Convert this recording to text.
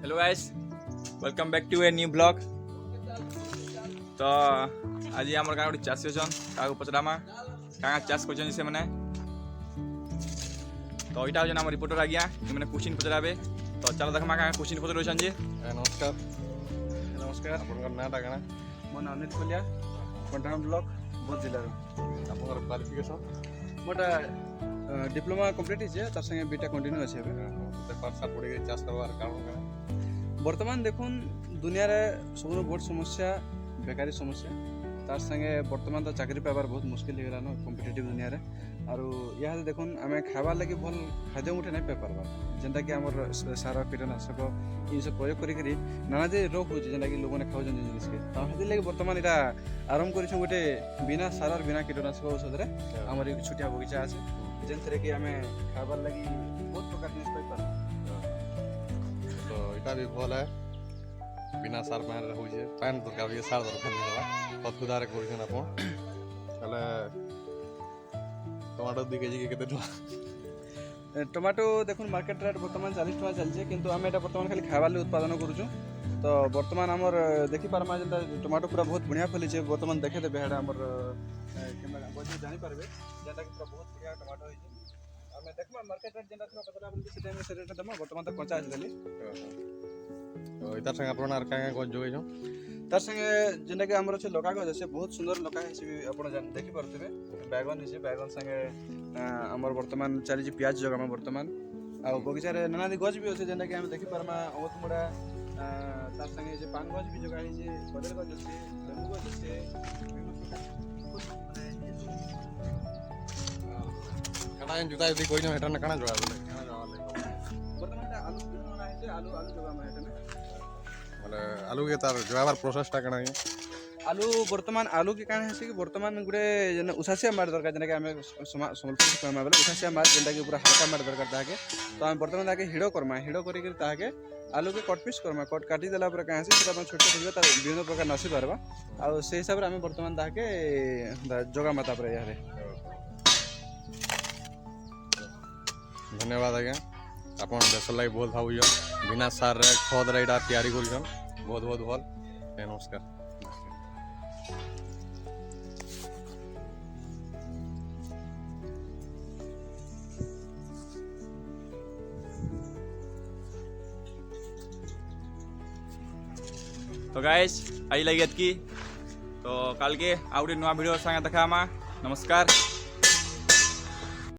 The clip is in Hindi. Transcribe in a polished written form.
Hello guys, welcome back to a new blog. तो आज आम गाँव गोटे चाषी अच्छन क्या पचरामा क्या चाष कर से मैंने तो यहाँ हूँ आम रिपोर्टर आज्ञा मैंने क्वेश्चन पचराबे। तो चलो देखा क्या क्वेश्चन पचर रही जी। नमस्कार नमस्कार, आपन नाटा कण मो ना अनिल कोलिया, कंटाण ब्लॉक बौद्ध जिले। आपन क्वालिफिकेशन मोटा डिप्लोमा कंप्लीट है तार संगे बीटा कंटिन्यू अच्छे। पाठ साठ पढ़ी चाष करवार कारण कण बर्तमान देखुन दुनिया रे सब बड़ समस्या बेकारी समस्या तार संगे बर्तमान तो चाकरी पाइबार बहुत मुश्किल हो गलान कॉम्पिटिटिव दुनिया रे। आरो यहाँ देखुन आम खाबार लगे भल खाद्य मुठे नहीं पाई पार्बा जेनटा कि आमर सार कीटनाशक ये सब प्रयोग करी नाना जे रोग हो जेनटा कि लोग मैंने खाऊन जिनिस के तो लगे बर्तमान यहाँ आरंभ कर गोटे बिना सार और बिना कीटनाशक औषध आमर छोटिया बगीचा अच्छे जेन थरे कि आम खाबार लगे बहुत प्रकार जिनिस पाई पार्बा। तो इटा भी भल है बिना सार पान हो पान दरकार भी सार दरकार नहीं खत खुदारे कर टमाटो 2 केजी के केते टमाटो देखुन मार्केट रेट बर्तमान 40 टका चलছে কিন্তু আমি এটা বর্তমান খালি খাবার लिए उत्पादन करूछु। तो बर्तमान आमर देखि पारमा जेंता टमाटो पूरा बहुत बढ़िया फलिছে बर्तमान देखे देबे हेडा आमर केना बोझ जानि पारबे जेंता कि पूरा बहुत बढ़िया टमाटो होइছে। हमें देखमा मार्केट रेट जेंता थोड़ा कतरा बोलते से टाइम से रेट दमा बर्तमान तो कच्चा আছে खाली। तो इतार संग आपन आर का को जोगे जो तार संगे जेंता कि हमर छै लका गछ আছে बहुत सुंदर लका है से आपण जान देखि परथिबे बैगन है बैगन संगे आमर बर्तमान चली प्याज जगह में बर्तमान आ बगीचा रे नाना गछ भी अच्छे जेंता कि हम देखि पारमा अमतमुड़ा तार संगे जे पान गछ भी जगह है कदर गछ আছে लेबू गछ আছে कणा जुता यदि कोई न हेटा न कणा जोगा बोले कणा जोगा ले बर्तमान आलू बिना है आलू आलू जगह में है बोले आलू के तार जोगाबार प्रोसेस टा कणा आलू बर्तमान आलू के कारण है कि बर्तमान गोटे जेना उसासिया मार दरकार जेना कि हमें संबलपुर कहमा बेले उसासिया मार जेंटा कि पूरा हल्का मार दरकार ताके तो हम बर्तमान ताके हिडो करमा हिडो करी के ताके आलू के कट पीस करमा कट काटी देला पर कहां से सेटा छोट छोट हो तार विभिन्न प्रकार नासी पारबा आ से हिसाब रे हमें बर्तमान ताके जगह माता पर यारे। धन्यवाद आज्ञा आपन देश लाइ बहुत भाबुज बिना सार रे खद रे इटा तैयारी करछन बहुत बहुत भल। नमस्कार। तो गाइस आई लगी की तो कल के आउटे नुआ वीडियो संगे देखा नमस्कार।